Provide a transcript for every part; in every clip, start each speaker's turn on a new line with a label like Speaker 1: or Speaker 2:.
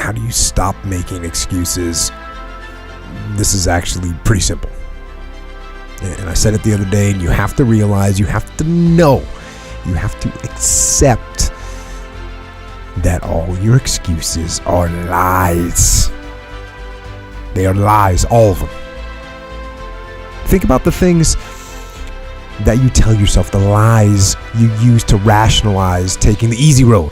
Speaker 1: How do you stop making excuses? This is actually pretty simple. And I said it the other day, and you have to realize, you have to know, you have to accept that all your excuses are lies. They are lies, all of them. Think about the things that you tell yourself, the lies you use to rationalize taking the easy road.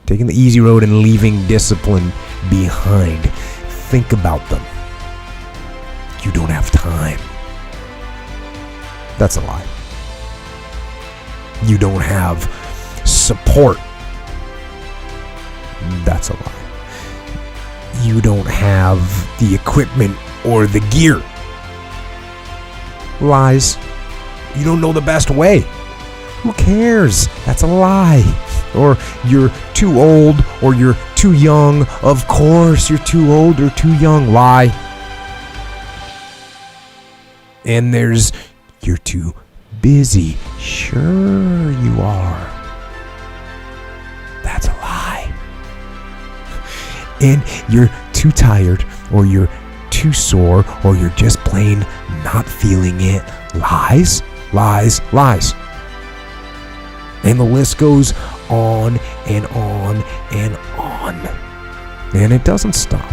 Speaker 1: Taking the easy road and leaving discipline behind. Think about them. You don't have time. That's a lie. You don't have support. That's a lie. You don't have the equipment or the gear. Lies. You don't know the best way. Who cares? That's a lie. Or you're too old, or you're too young. Of course you're too old or too young. Lie. And there's, you're too busy. Sure you are. That's a lie. And you're too tired, or you're too sore, or you're just plain not feeling it. Lies, lies, lies. And the list goes on and on and on. And it doesn't stop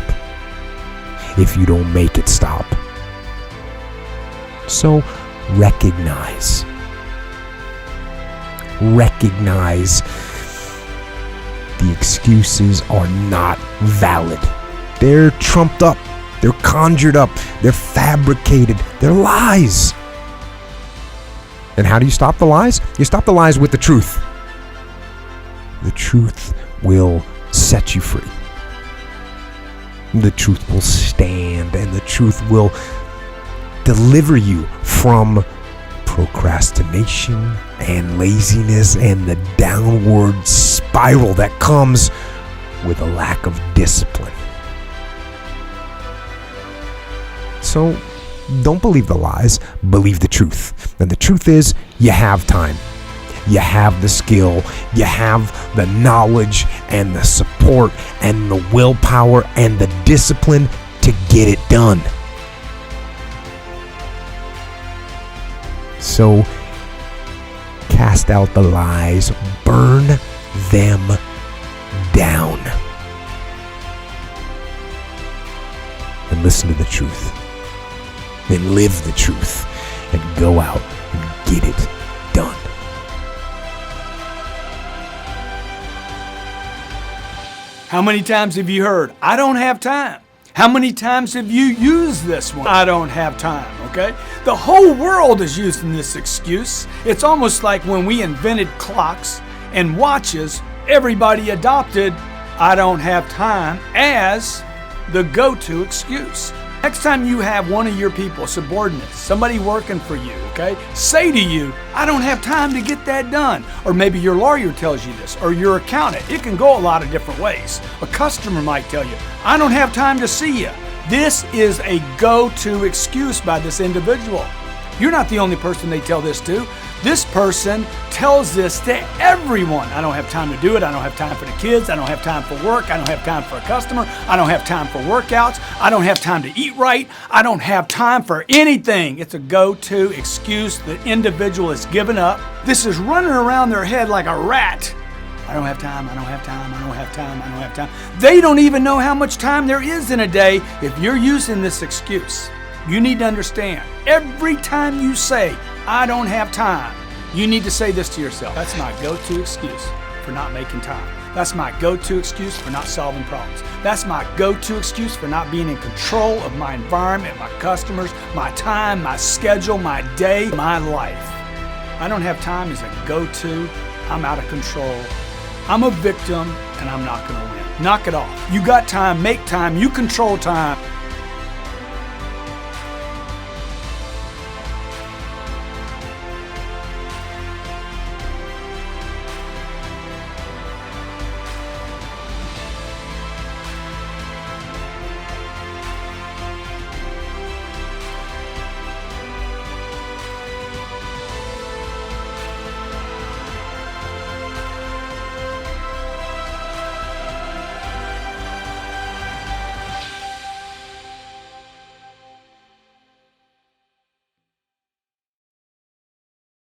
Speaker 1: if you don't make it stop. So recognize the excuses are not valid. They're trumped up. They're conjured up. They're fabricated. They're lies. And how do you stop the lies? You stop the lies with the truth. The truth will set you free. The truth will stand, and the truth will deliver you from procrastination and laziness and the downward spiral that comes with a lack of discipline. So don't believe the lies, believe the truth. And the truth is, you have time. You have the skill, you have the knowledge and the support and the willpower and the discipline to get it done. So cast out the lies, burn them down, and listen to the truth, and live the truth, and go out and get it done.
Speaker 2: How many times have you heard, I don't have time? How many times have you used this one? I don't have time, okay? The whole world is using this excuse. It's almost like when we invented clocks and watches, everybody adopted, I don't have time, as the go-to excuse. Next time you have one of your people, subordinates, somebody working for you, okay, say to you, I don't have time to get that done. Or maybe your lawyer tells you this, or your accountant. It can go a lot of different ways. A customer might tell you, I don't have time to see you. This is a go-to excuse by this individual. You're not the only person they tell this to. This person tells this to everyone. I don't have time to do it. I don't have time for the kids. I don't have time for work. I don't have time for a customer. I don't have time for workouts. I don't have time to eat right. I don't have time for anything. It's a go-to excuse the individual has given up. This is running around their head like a rat. I don't have time, I don't have time, I don't have time, I don't have time. They don't even know how much time there is in a day if you're using this excuse. You need to understand, every time you say, I don't have time, you need to say this to yourself. That's my go-to excuse for not making time. That's my go-to excuse for not solving problems. That's my go-to excuse for not being in control of my environment, my customers, my time, my schedule, my day, my life. I don't have time is a go-to. I'm out of control. I'm a victim, and I'm not going to win. Knock it off. You got time, make time, you control time.